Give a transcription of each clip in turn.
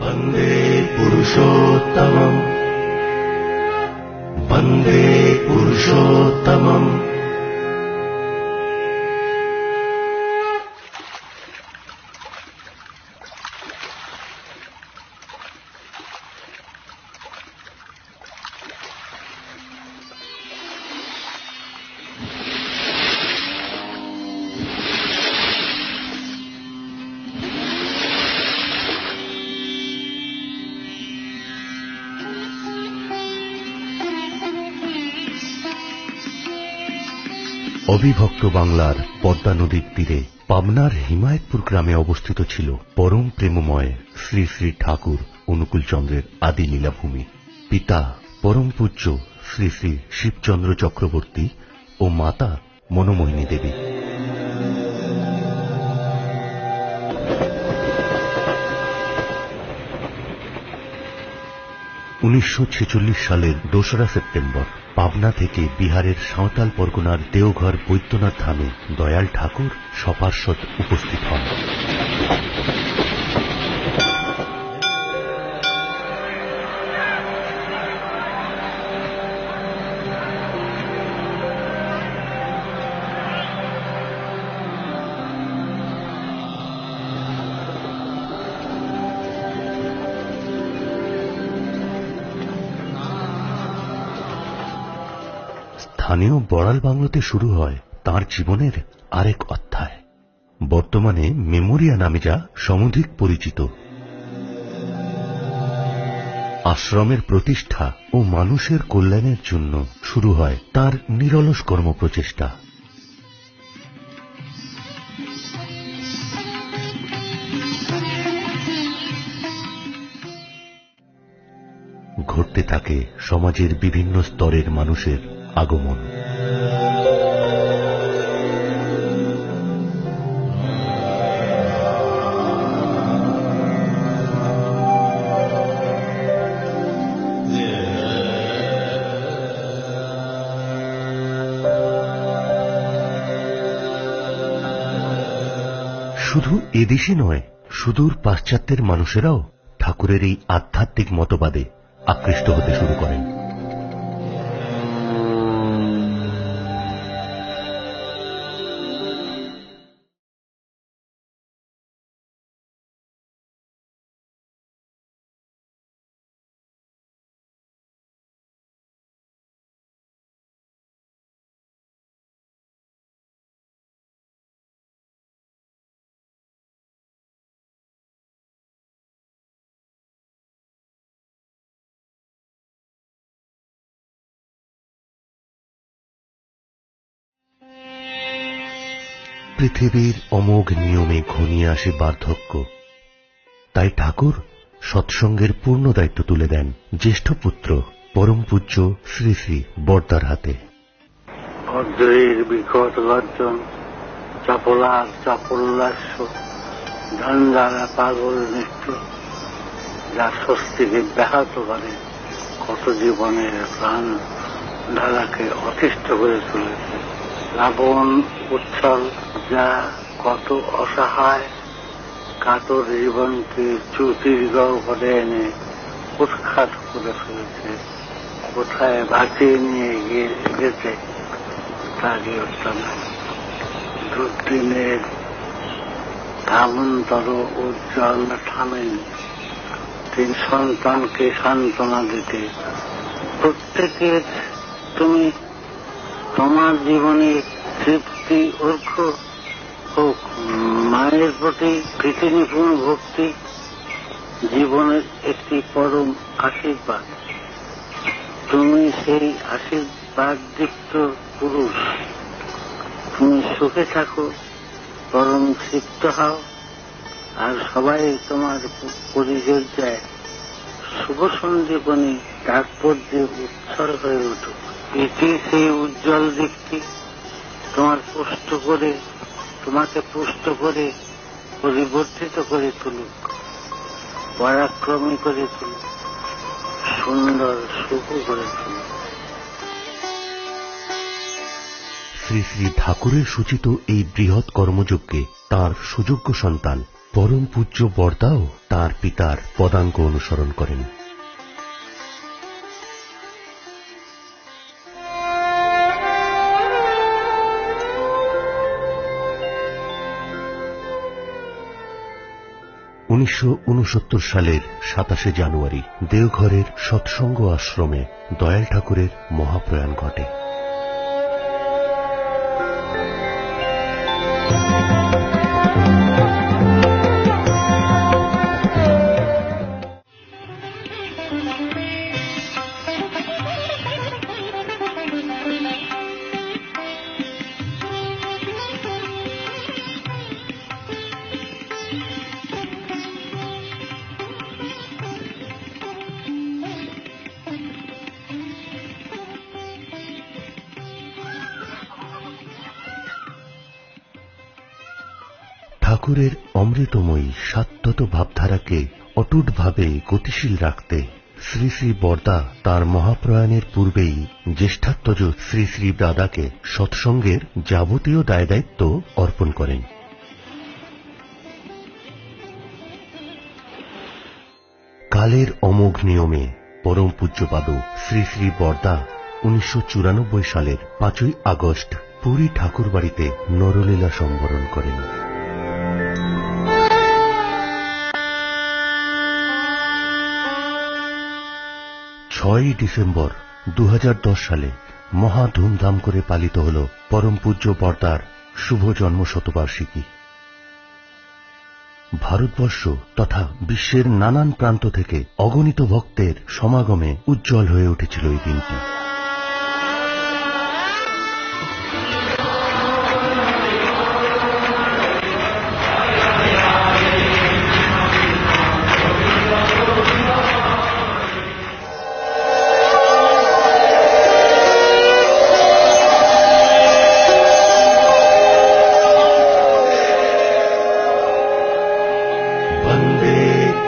वन्दे पुरुषोत्तमम् वन्दे पुरुषोत्तमम्। অবিভক্ত বাংলার পদ্মা নদীর তীরে পাবনার হিমায়তপুর গ্রামে অবস্থিত ছিল পরম প্রেমময় শ্রী শ্রী ঠাকুর অনুকূল চন্দ্রের আদি লীলাভূমি। পিতা পরম পূজ্য শ্রী শ্রী শিবচন্দ্র চক্রবর্তী ও মাতা মনোমোহিনী দেবী। সালের 2রা সেপ্টেম্বর পাবনা থেকে বিহারের সাঁওতাল পরগনার দেওঘর বৈদ্যনাথ ধামে দয়াল ঠাকুর সপার্ষদ উপস্থিত হন। স্থানীয় বড়াল বাংলোতে শুরু হয় তাঁর জীবনের আরেক অধ্যায়, বর্তমানে মেমোরিয়া নামে যা সমধিক পরিচিত। আশ্রমের প্রতিষ্ঠা ও মানুষের কল্যাণের জন্য শুরু হয় তাঁর নিরলস কর্মপ্রচেষ্টা। ঘটতে থাকে সমাজের বিভিন্ন স্তরের মানুষের আগমন। শুধু এদেশে নয়, সুদূর পাশ্চাত্যের মানুষেরাও ঠাকুরের এই আধ্যাত্মিক মতবাদে আকৃষ্ট হতে শুরু করেন। পৃথিবীর অমোঘ নিয়মে ঘনিয়ে আসে বার্ধক্য, তাই ঠাকুর সৎসঙ্গের পূর্ণ দায়িত্ব তুলে দেন জ্যেষ্ঠ পুত্র পরম পূজ্য শ্রী শ্রী বর্দার হাতে। ভদ্রের বিকট গর্জন, চাপলার চাপল্লাস্য, ঝঞ্ঝারা পাগল নৃত্য, যা স্বস্তিকে ব্যাহত করে, কত জীবনের প্রাণ ধারাকে অতিষ্ঠ করে তুলেছে। লাবণ উচ্ছল, যা কত অসহায় কাতর জীবনকে চ্যুতির গহ্বরে এনে উৎখাত করে ফেলেছে। কোথায় ভাসিয়ে নিয়ে গেছে তারই উত্তর নাই। দুর্দিনের ধামন্তর উজ্জ্বল থামেনি। 3 সন্তানকে সান্ত্বনা দিতে প্রত্যেকের তুমি তোমার জীবনে তৃপ্তি ঐক্য হোক, মায়ের প্রতি প্রীতিনিপুণ ভক্তি জীবনের একটি পরম আশীর্বাদ। তুমি সেই আশীর্বাদযুক্ত পুরুষ। তুমি সুখে থাকো, পরম তৃপ্ত হও, আর সবাই তোমার পরিচর্যায় শুভ সঞ্জীবনী তাৎপর্যে উৎসর্গ হয়ে উঠুক। এটি সেই উজ্জ্বল দিকটি তোমাকে পুষ্ট করে পরিবর্তিত করে তুলুক, পরাক্রমী করে তুলুক, সুন্দর সুখ করে তুলুক। শ্রী শ্রী ঠাকুরের সূচিত এই বৃহৎ কর্মযজ্ঞে তাঁর সুযোগ্য সন্তান পরম পূজ্য বরদাও তাঁর পিতার পদাঙ্ক অনুসরণ করেন। সালের 27শে জানুয়ারি দেওঘরের সৎসঙ্গ আশ্রমে দয়াল ঠাকুরের মহাপ্রয়াণ ঘটে। ঠাকুরের অমৃতময়ী সাত্ত্বত ভাবধারাকে অটুটভাবে গতিশীল রাখতে শ্রী শ্রী বরদা তাঁর মহাপ্রয়াণের পূর্বেই জ্যেষ্ঠাত্মজ শ্রী শ্রী দাদাকে সৎসঙ্গের যাবতীয় দায়দায়িত্ব অর্পণ করেন। কালের অমোঘ নিয়মে পরম পূজ্যপাদ শ্রী শ্রী বরদা 1994 সালের 5ই আগস্ট পুরী ঠাকুরবাড়িতে নরলীলা সম্বরণ করেন। 6ই ডিসেম্বর 2010 সালে মহা ধুমধাম করে পালিত হল পরম পূজ্য বরদার শুভ জন্মশতবার্ষিকী। ভারতবর্ষ তথা বিশ্বের নানান প্রান্ত থেকে অগণিত ভক্তের সমাগমে উজ্জ্বল হয়ে উঠেছিল এই দিনটি।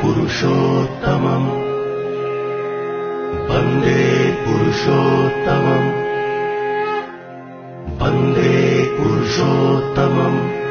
पुरुषोत्तमम् वन्दे पुरुषोत्तमम् वन्दे पुरुषोत्तमम्।